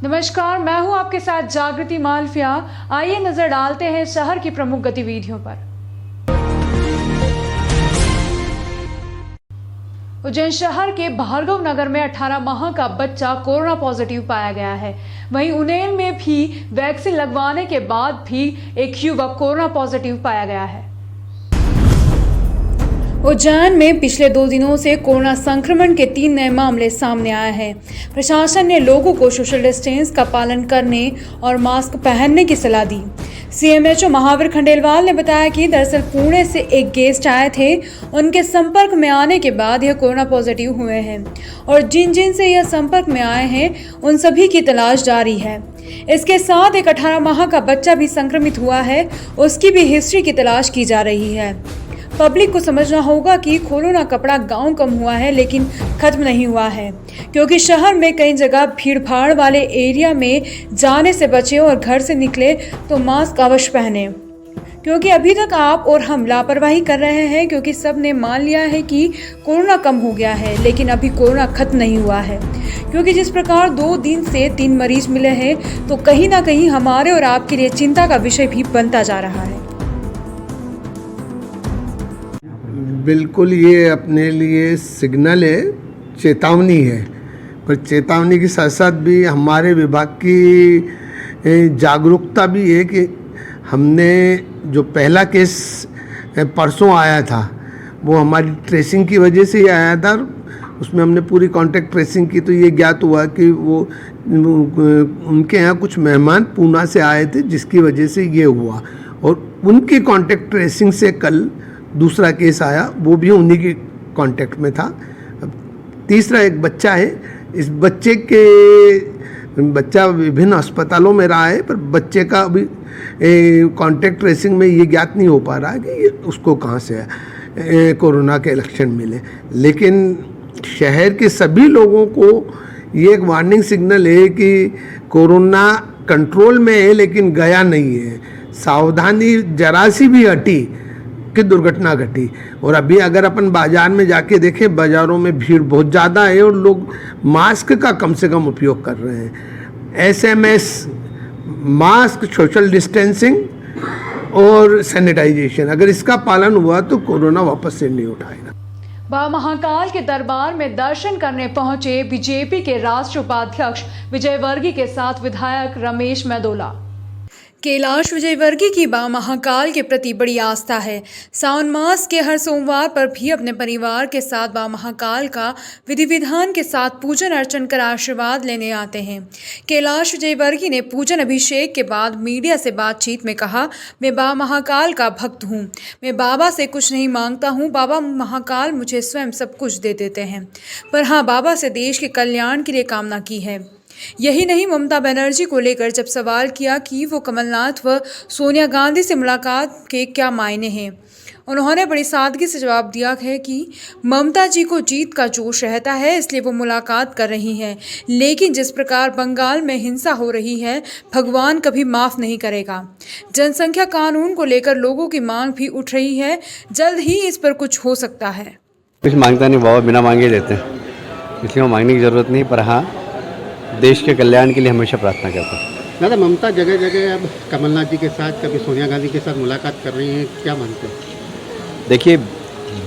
नमस्कार, मैं हूं आपके साथ जागृति मालविया। आइए नजर डालते हैं शहर की प्रमुख गतिविधियों पर। उज्जैन शहर के भार्गव नगर में 18 माह का बच्चा कोरोना पॉजिटिव पाया गया है। वहीं उन्नेल में भी वैक्सीन लगवाने के बाद भी एक युवक कोरोना पॉजिटिव पाया गया है। उज्जैन में पिछले 2 दिनों से कोरोना संक्रमण के 3 नए मामले सामने आए हैं। प्रशासन ने लोगों को सोशल डिस्टेंस का पालन करने और मास्क पहनने की सलाह दी। सीएमएचओ महावीर खंडेलवाल ने बताया कि दरअसल पुणे से एक गेस्ट आए थे, उनके संपर्क में आने के बाद यह कोरोना पॉजिटिव हुए हैं और जिन जिन से यह संपर्क में आए हैं उन सभी की तलाश जारी है। इसके साथ एक 18 माह का बच्चा भी संक्रमित हुआ है, उसकी भी हिस्ट्री की तलाश की जा रही है। पब्लिक को समझना होगा कि खोलो ना कपड़ा गांव कम हुआ है लेकिन खत्म नहीं हुआ है, क्योंकि शहर में कई जगह भीड़ भाड़ वाले एरिया में जाने से बचें और घर से निकले तो मास्क अवश्य पहने, क्योंकि अभी तक आप और हम लापरवाही कर रहे हैं, क्योंकि सब ने मान लिया है कि कोरोना कम हो गया है, लेकिन अभी कोरोना खत्म नहीं हुआ है। क्योंकि जिस प्रकार 2 दिन से 3 मरीज मिले हैं तो कहीं ना कहीं हमारे और आपके लिए चिंता का विषय भी बनता जा रहा है। बिल्कुल, ये अपने लिए सिग्नल है, चेतावनी है, पर चेतावनी के साथ साथ भी हमारे विभाग की जागरूकता भी है कि हमने जो पहला केस परसों आया था वो हमारी ट्रेसिंग की वजह से ही आया था। उसमें हमने पूरी कॉन्टैक्ट ट्रेसिंग की तो ये ज्ञात हुआ कि वो उनके यहाँ कुछ मेहमान पूना से आए थे, जिसकी वजह से ये हुआ, और उनकी कॉन्टैक्ट ट्रेसिंग से कल दूसरा केस आया, वो भी उन्हीं के कांटेक्ट में था। तीसरा एक बच्चा है, इस बच्चा विभिन्न अस्पतालों में रहा है, पर बच्चे का अभी कांटेक्ट ट्रेसिंग में ये ज्ञात नहीं हो पा रहा है कि उसको कहाँ से कोरोना के लक्षण मिले। लेकिन शहर के सभी लोगों को ये एक वार्निंग सिग्नल है कि कोरोना कंट्रोल में है लेकिन गया नहीं है। सावधानी जरा सी भी हटी कि दुर्घटना घटी। और अभी अगर अपन बाजार में जाके देखें, बाज़ारों में भीड़ बहुत ज़्यादा है और लोग मास्क का कम से कम उपयोग कर रहे हैं। SMS, मास्क, सोशल डिस्टेंसिंग और सैनिटाइजेशन, अगर इसका पालन हुआ तो कोरोना वापस से नहीं उठाएगा। बाबा महाकाल के दरबार में दर्शन करने पहुंचे बीजेपी के राष्ट्रीय उपाध्यक्ष विजयवर्गीय के साथ विधायक रमेश मेदोला। कैलाश विजयवर्गीय की बाबा महाकाल के प्रति बड़ी आस्था है। सावन मास के हर सोमवार पर भी अपने परिवार के साथ बाबा महाकाल का विधि विधान के साथ पूजन अर्चन कर आशीर्वाद लेने आते हैं। कैलाश विजयवर्गीय ने पूजन अभिषेक के बाद मीडिया से बातचीत में कहा, मैं बाबा महाकाल का भक्त हूँ, मैं बाबा से कुछ नहीं मांगता हूँ, बाबा महाकाल मुझे स्वयं सब कुछ दे देते हैं, पर हाँ, बाबा से देश के कल्याण के लिए कामना की है। यही नहीं, ममता बनर्जी को लेकर जब सवाल किया कि वो कमलनाथ व सोनिया गांधी से मुलाकात के क्या मायने हैं, उन्होंने बड़ी सादगी से जवाब दिया है कि ममता जी को जीत का जोश रहता है, इसलिए वो मुलाकात कर रही हैं, लेकिन जिस प्रकार बंगाल में हिंसा हो रही है, भगवान कभी माफ़ नहीं करेगा। जनसंख्या कानून को लेकर लोगों की मांग भी उठ रही है, जल्द ही इस पर कुछ हो सकता है। कुछ मांगता नहीं, बाबा बिना मांगे देते हैं, इसलिए मांगने की ज़रूरत नहीं, पर हाँ देश के कल्याण के लिए हमेशा प्रार्थना करता हूँ। दादा, ममता जगह जगह अब कमलनाथ जी के साथ, कभी सोनिया गांधी के साथ मुलाकात कर रही हैं, क्या मानते हैं? देखिए,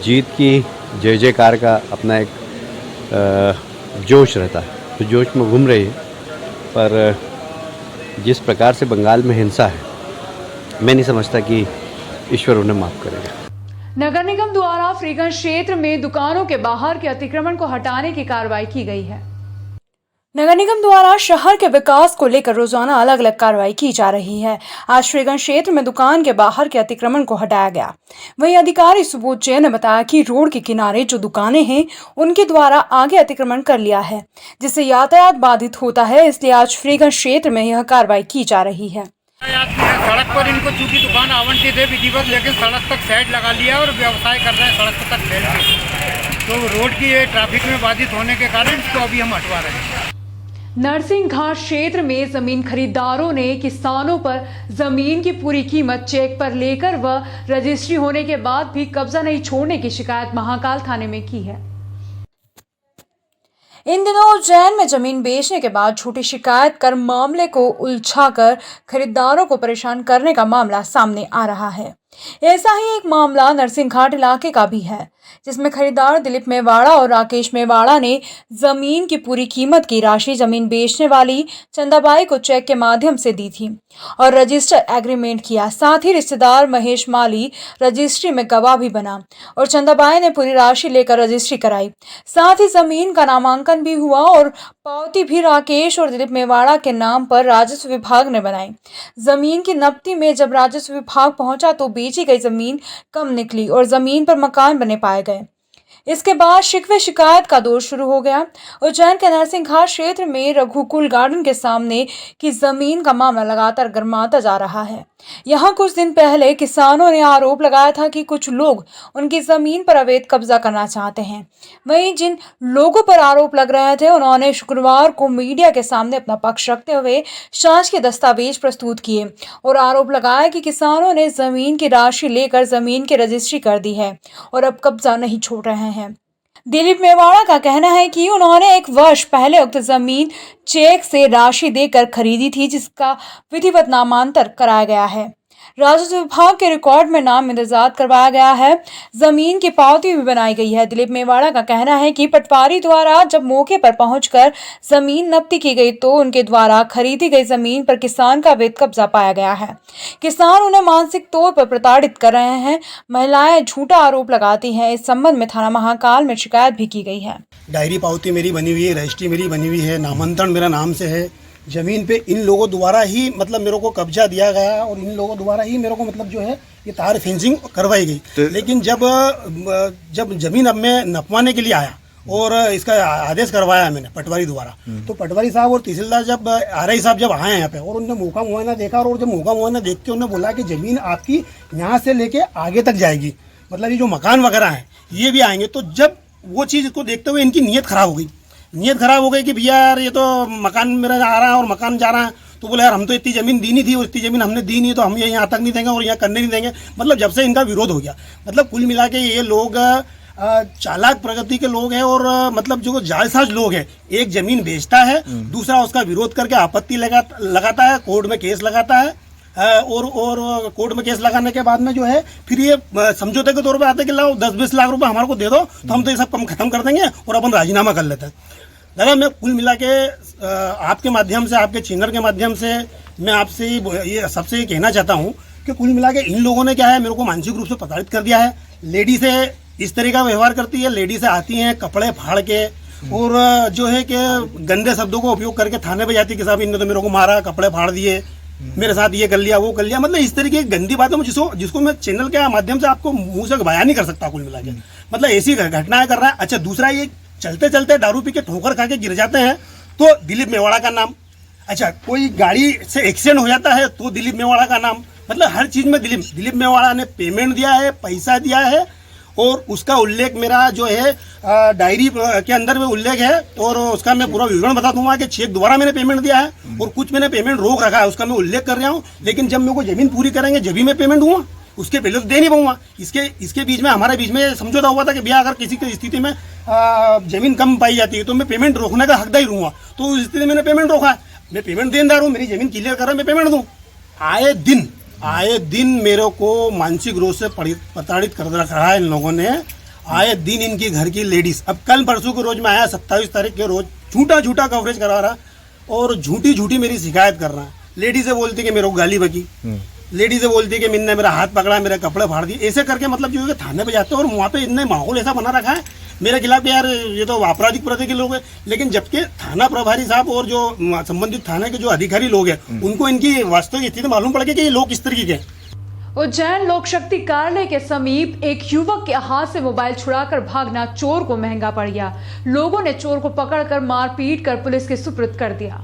जीत की जय जयकार का अपना एक जोश रहता है, तो जोश में घूम रही है, पर जिस प्रकार से बंगाल में हिंसा है, मैं नहीं समझता कि ईश्वर उन्हें माफ़ करेगा। नगर निगम द्वारा फ्रीगंज क्षेत्र में दुकानों के बाहर के अतिक्रमण को हटाने की कार्रवाई की गई है। नगर निगम द्वारा शहर के विकास को लेकर रोजाना अलग अलग कार्रवाई की जा रही है। आज फ्रीगंज क्षेत्र में दुकान के बाहर के अतिक्रमण को हटाया गया। वहीं अधिकारी सुबोध जैन ने बताया कि रोड के किनारे जो दुकानें हैं उनके द्वारा आगे अतिक्रमण कर लिया है, जिससे यातायात बाधित होता है, इसलिए आज फ्रीगंज क्षेत्र में यह कार्रवाई की जा रही है। सड़क पर इनको चूंकि दुकान आवंटित है विधिवत, लेकिन सड़क तक साइड लगा लिया और व्यवसाय कर रहे हैं सड़क तक फैल के, तो रोड की ट्रैफिक में बाधित होने के कारण इसको अभी हम हटवा रहे हैं। नरसिंह घाट क्षेत्र में जमीन खरीदारों ने किसानों पर जमीन की पूरी कीमत चेक पर लेकर व रजिस्ट्री होने के बाद भी कब्जा नहीं छोड़ने की शिकायत महाकाल थाने में की है। इन दिनों उज्जैन में जमीन बेचने के बाद झूठी शिकायत कर मामले को उलझाकर खरीदारों को परेशान करने का मामला सामने आ रहा है। ऐसा ही एक मामला नरसिंह घाट इलाके का भी है, जिसमें खरीदार दिलीप मेवाड़ा और राकेश मेवाड़ा ने जमीन की पूरी कीमत की राशि जमीन बेचने वाली चंदाबाई को चेक के माध्यम से दी थी और रजिस्टर एग्रीमेंट किया। साथ ही रिश्तेदार महेश माली रजिस्ट्री में गवाह भी बना और चंदाबाई ने पूरी राशि लेकर रजिस्ट्री कराई। साथ ही जमीन का नामांकन भी हुआ और पावती भी राकेश और दिलीप मेवाड़ा के नाम पर राजस्व विभाग ने बनाई। जमीन की नब्ती में जब राजस्व विभाग पहुंचा तो बेची गई जमीन कम निकली और जमीन पर मकान बने पाए गए। इसके बाद शिकवे शिकायत का दौर शुरू हो गया। उज्जैन के नरसिंह घाट क्षेत्र में रघुकुल गार्डन के सामने की जमीन का मामला लगातार गर्माता जा रहा है। यहाँ कुछ दिन पहले किसानों ने आरोप लगाया था कि कुछ लोग उनकी जमीन पर अवैध कब्जा करना चाहते हैं। वहीं जिन लोगों पर आरोप लग रहे थे उन्होंने शुक्रवार को मीडिया के सामने अपना पक्ष रखते हुए जांच के दस्तावेज प्रस्तुत किए और आरोप लगाया कि किसानों ने जमीन की राशि लेकर जमीन की रजिस्ट्री कर दी है और अब कब्जा नहीं छोड़ रहे हैं। दिलीप मेवाड़ा का कहना है कि उन्होंने 1 वर्ष पहले उक्त जमीन चेक से राशि देकर खरीदी थी, जिसका विधिवत नामांतर कराया गया है। राजस्व विभाग के रिकॉर्ड में नाम इंदर्जात करवाया गया है। जमीन की पावती भी बनाई गई है। दिलीप मेवाड़ा का कहना है कि पटवारी द्वारा जब मौके पर पहुंचकर जमीन नब्ती की गई तो उनके द्वारा खरीदी गई जमीन पर किसान का अवैध कब्जा पाया गया है। किसान उन्हें मानसिक तौर पर प्रताड़ित कर रहे हैं। महिलाएं झूठा आरोप लगाती हैं। इस संबंध में थाना महाकाल में शिकायत भी की गई है। डायरी पावती मेरी बनी हुई है, रजिस्ट्री मेरी बनी हुई है, नामांतरण मेरा नाम से है। ज़मीन पे इन लोगों द्वारा ही मतलब मेरे को कब्जा दिया गया और इन लोगों द्वारा ही मेरे को मतलब जो है ये तार फेंसिंग करवाई गई। लेकिन जब ज़मीन अब मैं नपवाने के लिए आया और इसका आदेश करवाया मैंने पटवारी द्वारा, तो पटवारी साहब और तहसीलदार जब RI साहब जब आए यहाँ पे और उन्होंने मौका मुआयना देखा और जब मौका मुआयना देख के उन्होंने बोला कि ज़मीन आपकी यहाँ से लेके आगे तक जाएगी, मतलब ये जो मकान वगैरह हैं ये भी आएंगे। तो जब वो चीज़ को देखते हुए इनकी नीयत खराब हो गई कि भैया यार ये तो मकान मेरा आ रहा है और मकान जा रहा है, तो बोले यार हम तो इतनी ज़मीन दी नहीं थी और इतनी ज़मीन हमने दी नहीं तो हम ये यहाँ तक नहीं देंगे और यहाँ करने नहीं देंगे। मतलब जब से इनका विरोध हो गया, मतलब कुल मिला के ये लोग चालाक प्रगति के लोग हैं और मतलब जो जालसाज लोग हैं। एक ज़मीन बेचता है, दूसरा उसका विरोध करके आपत्ति लगाता है, कोर्ट में केस लगाता है और कोर्ट में केस लगाने के बाद में जो है फिर ये समझौते के तौर पे आते कि लाओ 10-20 लाख रुपए हमारे को दे दो तो हम तो ये सब काम खत्म कर देंगे और अपन राजीनामा कर लेते हैं। दादा मैं कुल मिला के आपके माध्यम से, आपके चैनल के माध्यम से मैं आपसे ये सबसे ये कहना चाहता हूँ कि कुल मिला के इन लोगों ने क्या है मेरे को मानसिक रूप से प्रताड़ित कर दिया है। लेडी से इस तरह का व्यवहार करती है, लेडी से आती हैं कपड़े फाड़ के और जो है कि गंदे शब्दों को उपयोग करके थाने पे जाती कि साहब इनने तो मेरे को मारा, कपड़े फाड़ दिए, मेरे साथ ये कर लिया वो कर लिया। मतलब इस तरीके की गंदी बातें जिसको मैं चैनल के माध्यम से आपको मुंह से बयान नहीं कर सकता कुल मिला के। मतलब ऐसी घटनाएं कर रहा है। अच्छा दूसरा ये चलते चलते दारू पी के ठोकर खा के गिर जाते हैं तो दिलीप मेवाड़ा का नाम। अच्छा कोई गाड़ी से एक्सीडेंट हो जाता है तो दिलीप मेवाड़ा का नाम। मतलब हर चीज में दिलीप मेवाड़ा ने पेमेंट दिया है, पैसा दिया है और उसका उल्लेख मेरा जो है डायरी के अंदर में उल्लेख है और उसका मैं पूरा विवरण बता दूंगा कि चेक द्वारा मैंने पेमेंट दिया है और कुछ मैंने पेमेंट रोक रखा है, उसका मैं उल्लेख कर रहा हूँ। लेकिन जब मेरे को जमीन पूरी करेंगे जब भी मैं पेमेंट दूंगा, उसके पहले तो दे नहीं पाऊंगा। इसके बीच में हमारे बीच में समझौता हुआ था कि भैया अगर किसी की स्थिति में जमीन कम पाई जाती है तो मैं पेमेंट रोकने का हकदार रहूंगा। तो उस स्थिति में मैंने पेमेंट रोका है। मैं पेमेंट देनदार हूँ, मेरी जमीन क्लियर कर रहा है, मैं पेमेंट दूँ। आए दिन मेरे को मानसिक रूप से प्रताड़ित कर रखा है इन लोगों ने। आए दिन इनकी घर की लेडीज, अब कल परसों के रोज में आया 27 तारीख के रोज झूठा कवरेज करा रहा और झूठी मेरी शिकायत कर रहा है। लेडी से बोलती कि मेरे को गाली बकी, लेडी से बोलती कि मैंने मेरा हाथ पकड़ा, मेरे कपड़े फाड़ दिए, ऐसे करके मतलब जो है थाने पे जाते हैं और वहाँ पे इतने माहौल ऐसा बना रखा है मेरे खिलाफ यार ये तो आपराधिक प्रवृत्ति के लोग हैं। लेकिन जबकि थाना प्रभारी साहब और जो संबंधित थाने के जो अधिकारी लोग हैं उनको इनकी वास्तविक स्थिति मालूम पड़ गई कि ये लोग किस तरीके के। उज्जैन लोक शक्ति कार्यालय के समीप एक युवक के हाथ से मोबाइल छुड़ाकर भागना चोर को महंगा पड़ गया। लोगों ने चोर को पकड़कर मारपीट कर पुलिस के सुपुर्द कर दिया।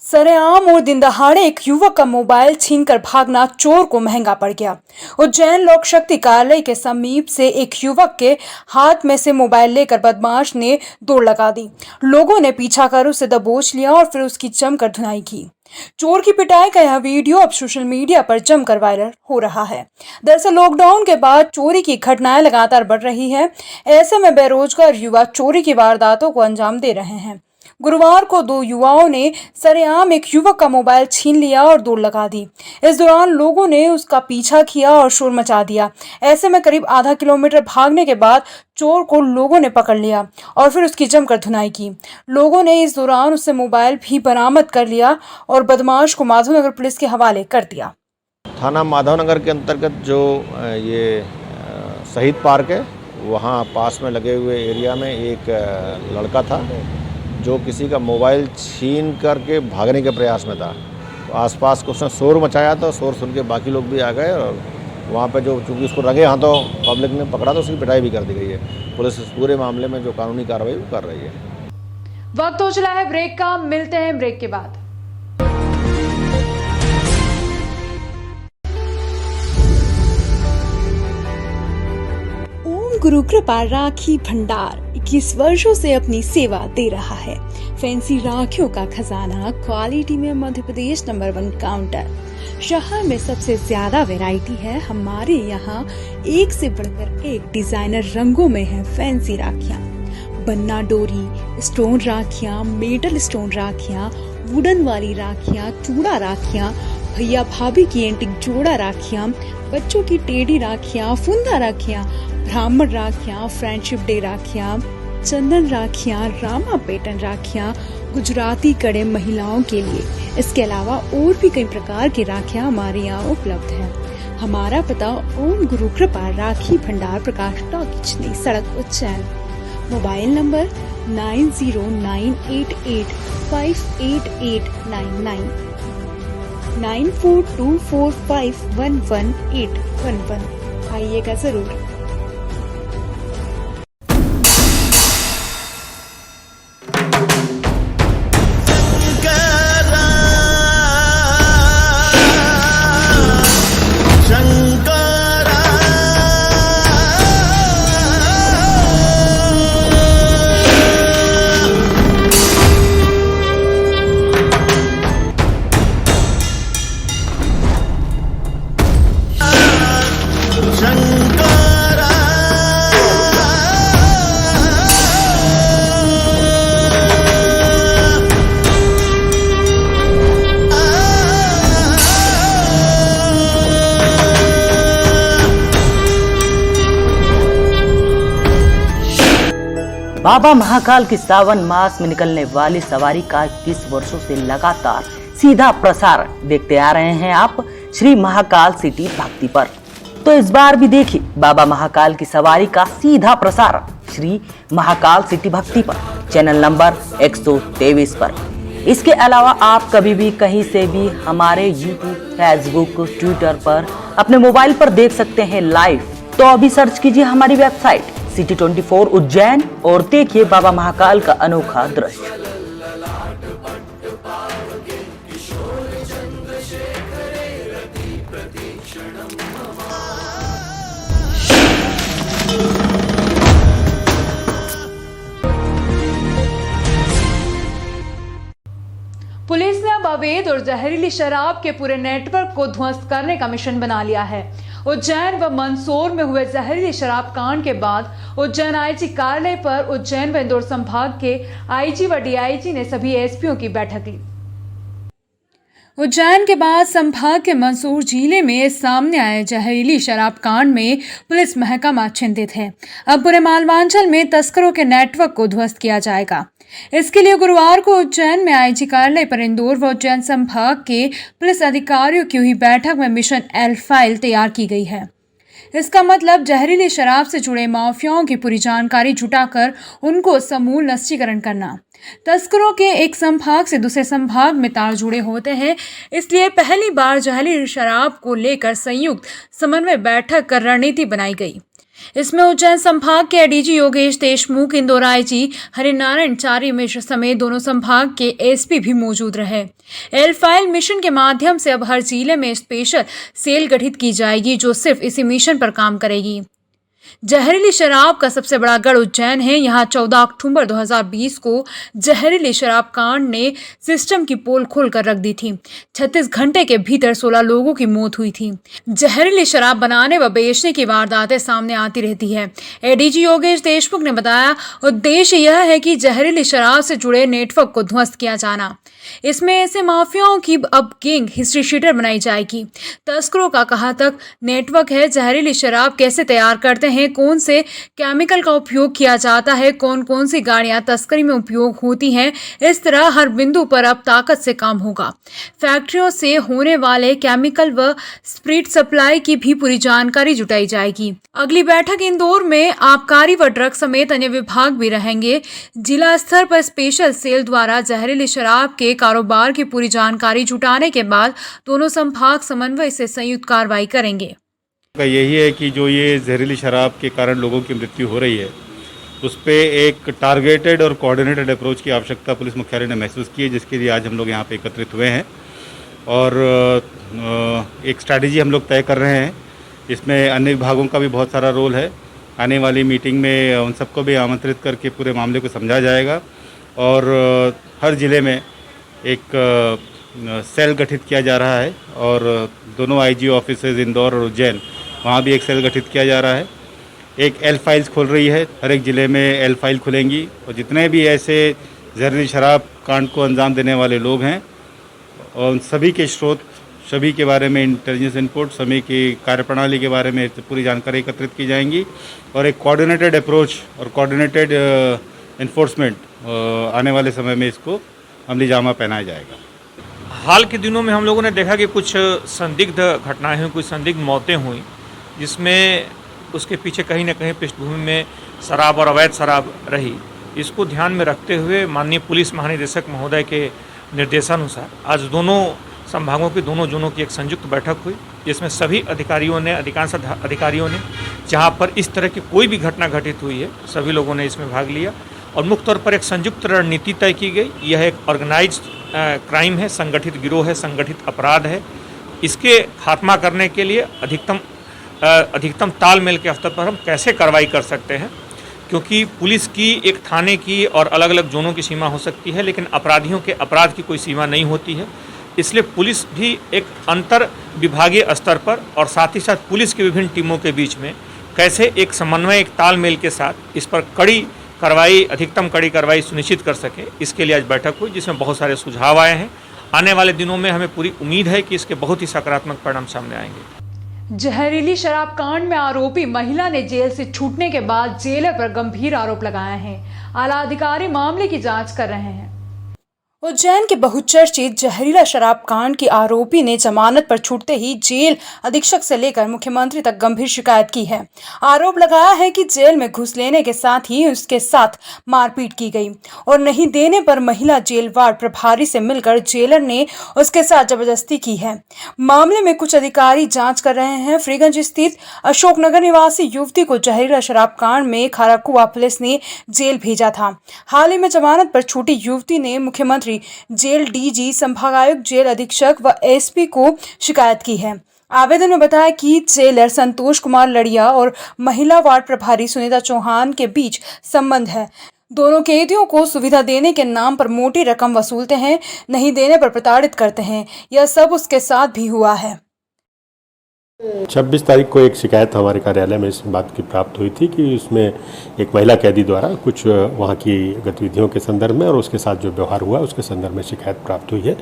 सरेआम और दिन दहाड़े एक युवक का मोबाइल छीनकर भागना चोर को महंगा पड़ गया। उज्जैन लोक शक्ति कार्यालय के समीप से एक युवक के हाथ में से मोबाइल लेकर बदमाश ने दौड़ लगा दी। लोगों ने पीछा कर उसे दबोच लिया और फिर उसकी जमकर धुनाई की। चोर की पिटाई का यह वीडियो अब सोशल मीडिया पर जमकर वायरल हो रहा है। दरअसल लॉकडाउन के बाद चोरी की घटनाएं लगातार बढ़ रही है। ऐसे में बेरोजगार युवा चोरी की वारदातों को अंजाम दे रहे हैं। गुरुवार को दो युवाओं ने सरेआम एक युवक का मोबाइल छीन लिया और दौड़ लगा दी। इस दौरान लोगों ने उसका पीछा किया और शोर मचा दिया। ऐसे में करीब आधा किलोमीटर भागने के बाद चोर को लोगों ने पकड़ लिया और फिर उसकी जमकर धुनाई की। लोगों ने इस दौरान उससे मोबाइल भी बरामद कर लिया और बदमाश को माधवनगर पुलिस के हवाले कर दिया। थाना माधवनगर के अंतर्गत जो ये शहीद पार्क है, वहाँ पास में लगे हुए एरिया में एक लड़का था जो किसी का मोबाइल छीन करके भागने के प्रयास में था। तो आसपास को उसने शोर मचाया, तो शोर सुन के बाकी लोग भी आ गए और वहाँ पे जो चूँकि उसको रंगे हाथों पब्लिक ने पकड़ा तो उसकी पिटाई भी कर दी गई है। पुलिस इस पूरे मामले में जो कानूनी कार्रवाई वो कर रही है। वक्त हो चला है ब्रेक का, मिलते हैं ब्रेक के बाद। ओम गुरु कृपा राखी भंडार 21 वर्षों से अपनी सेवा दे रहा है। फैंसी राखियों का खजाना, क्वालिटी में मध्य प्रदेश नंबर 1 काउंटर। शहर में सबसे ज्यादा वैरायटी है। हमारे यहाँ एक से बढ़कर एक डिजाइनर रंगों में है फैंसी राखियाँ। बन्ना डोरी, स्टोन राखियाँ, मेटल स्टोन राखियाँ, वुडन वाली राखियाँ, चूड़ा राखियाँ, भैया भाभी की एंटिक जोड़ा राखियाँ, बच्चों की टेढ़ी राखियाँ, फुंदा राखियाँ, ब्राह्मण राखियाँ, फ्रेंडशिप डे राखियाँ, चंदन राखियाँ, रामा पैटर्न राखियाँ, गुजराती कड़े महिलाओं के लिए। इसके अलावा और भी कई प्रकार की राखियाँ हमारे यहाँ उपलब्ध है। हमारा पता ओम गुरु कृपा राखी भंडार, प्रकाश टॉकीज, नई सड़क, उज्जैन। Mobile number 9098858899 9424511811। आइएगा जरूर। बाबा महाकाल की सावन मास में निकलने वाली सवारी का 21 वर्षों से लगातार सीधा प्रसार देखते आ रहे हैं आप श्री महाकाल सिटी भक्ति पर। तो इस बार भी देखिए बाबा महाकाल की सवारी का सीधा प्रसार श्री महाकाल सिटी भक्ति पर, चैनल नंबर 123 पर। इसके अलावा आप कभी भी कहीं से भी हमारे यूट्यूब, फेसबुक, ट्विटर पर अपने मोबाइल पर देख सकते हैं लाइव। तो अभी सर्च कीजिए हमारी वेबसाइट सिटी 24 उज्जैन और देखिए बाबा महाकाल का अनोखा दृश्य। पुलिस ने अब अवैध और जहरीली शराब के पूरे नेटवर्क को ध्वस्त करने का मिशन बना लिया है। उज्जैन व मंदसौर में हुए जहरीली शराब कांड के बाद उज्जैन आईजी कार्यालय पर उज्जैन व इंदौर संभाग के आईजी व डीआईजी ने सभी एसपीओ की बैठक ली। उज्जैन के बाद संभाग के मंदसौर जिले में सामने आए जहरीली शराब कांड में पुलिस महकमा चिंतित है। अब पूरे मालवांचल में तस्करों के नेटवर्क को ध्वस्त किया जाएगा। इसके लिए गुरुवार को उज्जैन में आईजी कार्यालय पर इंदौर व उज्जैन संभाग के पुलिस अधिकारियों की हुई बैठक में मिशन एल फाइल तैयार की गई है। इसका मतलब जहरीली शराब से जुड़े माफियाओं की पूरी जानकारी जुटाकर उनको समूल नष्टीकरण करना। तस्करों के एक संभाग से दूसरे संभाग में तार जुड़े होते हैं, इसलिए पहली बार जहरीली शराब को लेकर संयुक्त समन्वय बैठक कर रणनीति बनाई गई। इसमें उज्जैन संभाग के एडीजी योगेश देशमुख, इंदौर आईजी हरिनारायण चारी मिश्र समेत दोनों संभाग के एसपी भी मौजूद रहे। एल फाइल मिशन के माध्यम से अब हर जिले में स्पेशल सेल गठित की जाएगी जो सिर्फ इसी मिशन पर काम करेगी। जहरीली शराब का सबसे बड़ा गढ़ उज्जैन है। यहाँ 14 अक्टूबर 2020 को जहरीली शराब कांड ने सिस्टम की पोल खोलकर रख दी थी। 36 घंटे के भीतर 16 लोगों की मौत हुई थी। जहरीली शराब बनाने व बेचने की वारदातें सामने आती रहती है। एडीजी योगेश देशमुख ने बताया, उद्देश्य यह है कि जहरीली शराब से जुड़े नेटवर्क को ध्वस्त किया जाना। इसमें ऐसे माफियाओं की अब गैंग हिस्ट्री शीटर बनाई जाएगी। तस्करों का कहाँ तक नेटवर्क है, जहरीली शराब कैसे तैयार करते हैं, कौन से केमिकल का उपयोग किया जाता है, कौन कौन सी गाड़ियां तस्करी में उपयोग होती हैं, इस तरह हर बिंदु पर अब ताकत से काम होगा। फैक्ट्रियों से होने वाले केमिकल व स्प्रिट सप्लाई की भी पूरी जानकारी जुटाई जाएगी। अगली बैठक इंदौर में आबकारी व ड्रग समेत अन्य विभाग भी रहेंगे। जिला स्तर पर स्पेशल सेल द्वारा जहरीली शराब के कारोबार की पूरी जानकारी जुटाने के बाद दोनों संभाग समन्वय से संयुक्त कार्रवाई करेंगे। का यही है कि जो ये जहरीली शराब के कारण लोगों की मृत्यु हो रही है उस पर एक टारगेटेड और कोऑर्डिनेटेड अप्रोच की आवश्यकता पुलिस मुख्यालय ने महसूस की है, जिसके लिए आज हम लोग यहाँ पे एकत्रित हुए हैं और एक स्ट्रैटेजी हम लोग तय कर रहे हैं। इसमें अन्य विभागों का भी बहुत सारा रोल है। आने वाली मीटिंग में उन सबको भी आमंत्रित करके पूरे मामले को समझा जाएगा और हर ज़िले में एक सेल गठित किया जा रहा है और दोनों आईजी ऑफिसेज इंदौर और उज्जैन वहाँ भी एक सेल गठित किया जा रहा है। एक एल फाइल्स खोल रही है, हर एक ज़िले में एल फाइल खुलेंगी और जितने भी ऐसे जहरीली शराब कांड को अंजाम देने वाले लोग हैं और उन सभी के स्रोत, सभी के बारे में इंटेलिजेंस इनपुट, सभी की कार्यप्रणाली के बारे में पूरी जानकारी एकत्रित की जाएंगी और एक कोऑर्डिनेटेड अप्रोच और कोऑर्डिनेटेड इन्फोर्समेंट आने वाले समय में इसको अमली जामा पहनाया जाएगा। हाल के दिनों में हम लोगों ने देखा कि कुछ संदिग्ध घटनाएं हुई, कुछ संदिग्ध मौतें हुई, जिसमें उसके पीछे कहीं ना कहीं पृष्ठभूमि में शराब और अवैध शराब रही। इसको ध्यान में रखते हुए माननीय पुलिस महानिदेशक महोदय के निर्देशानुसार आज दोनों संभागों की दोनों जोनों की एक संयुक्त बैठक हुई, जिसमें सभी अधिकारियों ने, अधिकांश अधिकारियों ने, जहां पर इस तरह की कोई भी घटना घटित हुई है, सभी लोगों ने इसमें भाग लिया और मुख्य तौर पर एक संयुक्त रणनीति तय की गई। यह एक ऑर्गेनाइज्ड क्राइम है, संगठित गिरोह है, संगठित अपराध है। इसके खात्मा करने के लिए अधिकतम तालमेल के स्तर पर हम कैसे कार्रवाई कर सकते हैं, क्योंकि पुलिस की एक थाने की और अलग अलग जोनों की सीमा हो सकती है, लेकिन अपराधियों के अपराध की कोई सीमा नहीं होती है। इसलिए पुलिस भी एक अंतर विभागीय स्तर पर और साथ ही साथ पुलिस की विभिन्न टीमों के बीच में कैसे एक समन्वय, एक तालमेल के साथ इस पर कड़ी कार्रवाई, अधिकतम कड़ी कार्रवाई सुनिश्चित कर सके, इसके लिए आज बैठक हुई, जिसमें बहुत सारे सुझाव आए हैं। आने वाले दिनों में हमें पूरी उम्मीद है कि इसके बहुत ही सकारात्मक परिणाम सामने आएंगे। जहरीली शराब कांड में आरोपी महिला ने जेल से छूटने के बाद जेलर पर गंभीर आरोप लगाए हैं। आला अधिकारी मामले की जांच कर रहे हैं। उज्जैन के बहुचर्चित जहरीला शराब कांड की आरोपी ने जमानत पर छूटते ही जेल अधीक्षक से लेकर मुख्यमंत्री तक गंभीर शिकायत की है। आरोप लगाया है कि जेल में घुस लेने के साथ ही उसके साथ मारपीट की गई और नहीं देने पर महिला जेल वार्ड प्रभारी से मिलकर जेलर ने उसके साथ जबरदस्ती की है। मामले में कुछ अधिकारी जांच कर रहे हैं। फ्रीगंज स्थित अशोकनगर निवासी युवती को जहरीला शराब कांड में खाराकुआ पुलिस ने जेल भेजा था। हाल ही में जमानत पर छूटी युवती ने मुख्यमंत्री जेल डीजी, संभागायुक्त, जेल अधीक्षक व एसपी को शिकायत की है। आवेदन में बताया कि जेलर संतोष कुमार लड़िया और महिला वार्ड प्रभारी सुनीता चौहान के बीच संबंध है। दोनों कैदियों को सुविधा देने के नाम पर मोटी रकम वसूलते हैं, नहीं देने पर प्रताड़ित करते हैं। यह सब उसके साथ भी हुआ है। 26 तारीख को एक शिकायत हमारे कार्यालय में इस बात की प्राप्त हुई थी कि उसमें एक महिला कैदी द्वारा कुछ वहाँ की गतिविधियों के संदर्भ में और उसके साथ जो व्यवहार हुआ उसके संदर्भ में शिकायत प्राप्त हुई है।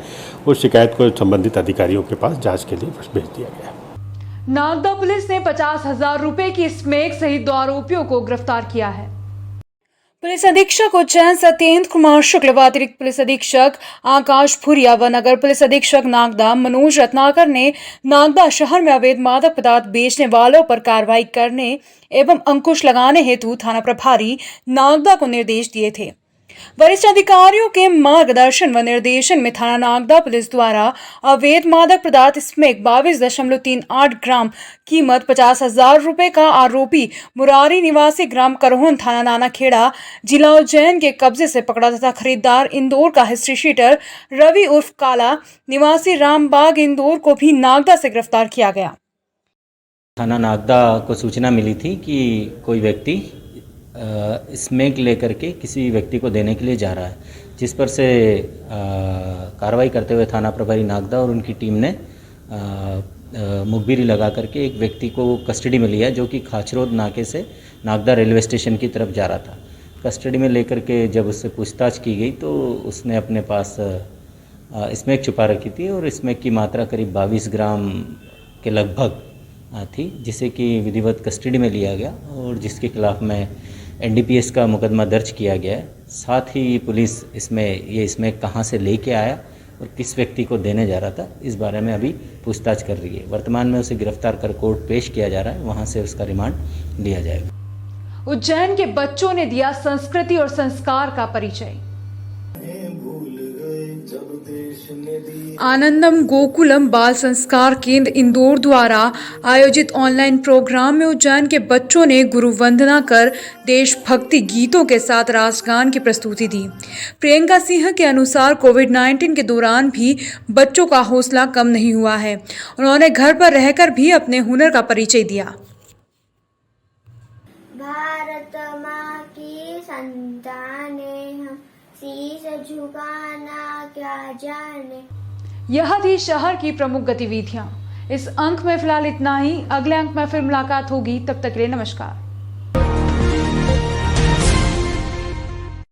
उस शिकायत को संबंधित अधिकारियों के पास जांच के लिए भेज दिया गया। नागदा पुलिस ने 50,000 रुपए की स्मैक सहित 2 आरोपियों को गिरफ्तार किया है। पुलिस अधीक्षक उज्जैन सत्येंद्र कुमार शुक्ल व अतिरिक्त पुलिस अधीक्षक आकाश भूरिया व नगर पुलिस अधीक्षक नागदा मनोज रत्नाकर ने नागदा शहर में अवैध मादक पदार्थ बेचने वालों पर कार्रवाई करने एवं अंकुश लगाने हेतु थाना प्रभारी नागदा को निर्देश दिए थे। वरिष्ठ अधिकारियों के मार्गदर्शन व निर्देशन में थाना नागदा पुलिस द्वारा अवैध मादक पदार्थ स्मैक 22.38 ग्राम कीमत 50,000 रुपए का आरोपी मुरारी निवासी ग्राम करहोन थाना नानाखेड़ा जिला उज्जैन के कब्जे से पकड़ा तथा खरीदार इंदौर का हिस्ट्री शीटर रवि उर्फ काला निवासी रामबाग इंदौर को भी नागदा से गिरफ्तार किया गया। थाना नागदा को सूचना मिली थी कि कोई व्यक्ति स्मैक लेकर के किसी व्यक्ति को देने के लिए जा रहा है, जिस पर से कार्रवाई करते हुए थाना प्रभारी नागदा और उनकी टीम ने मुखबिरी लगा करके एक व्यक्ति को कस्टडी में लिया, जो कि खाचरोद नाके से नागदा रेलवे स्टेशन की तरफ जा रहा था। कस्टडी में लेकर के जब उससे पूछताछ की गई तो उसने अपने पास स्मैक छुपा रखी थी और स्मैक की मात्रा करीब 22 ग्राम के लगभग थी, जिसे कि विधिवत कस्टडी में लिया गया और जिसके खिलाफ में NDPS का मुकदमा दर्ज किया गया है। साथ ही पुलिस इसमें कहाँ से लेके आया और किस व्यक्ति को देने जा रहा था, इस बारे में अभी पूछताछ कर रही है। वर्तमान में उसे गिरफ्तार कर कोर्ट पेश किया जा रहा है, वहाँ से उसका रिमांड लिया जाएगा। उज्जैन के बच्चों ने दिया संस्कृति और संस्कार का परिचय। आनंदम गोकुलम बाल संस्कार केंद्र इंदौर द्वारा आयोजित ऑनलाइन प्रोग्राम में उज्जैन के बच्चों ने गुरु वंदना कर देशभक्ति गीतों के साथ राष्ट्रगान की प्रस्तुति दी। प्रियंका सिंह के अनुसार कोविड-19 के दौरान भी बच्चों का हौसला कम नहीं हुआ है। उन्होंने घर पर रहकर भी अपने हुनर का परिचय दिया। भारत माँ की संतानें हम, शीश झुकाना क्या जाने। यह थी शहर की प्रमुख गतिविधियां। इस अंक में फिलहाल इतना ही। अगले अंक में फिर मुलाकात होगी, तब तक के लिए नमस्कार।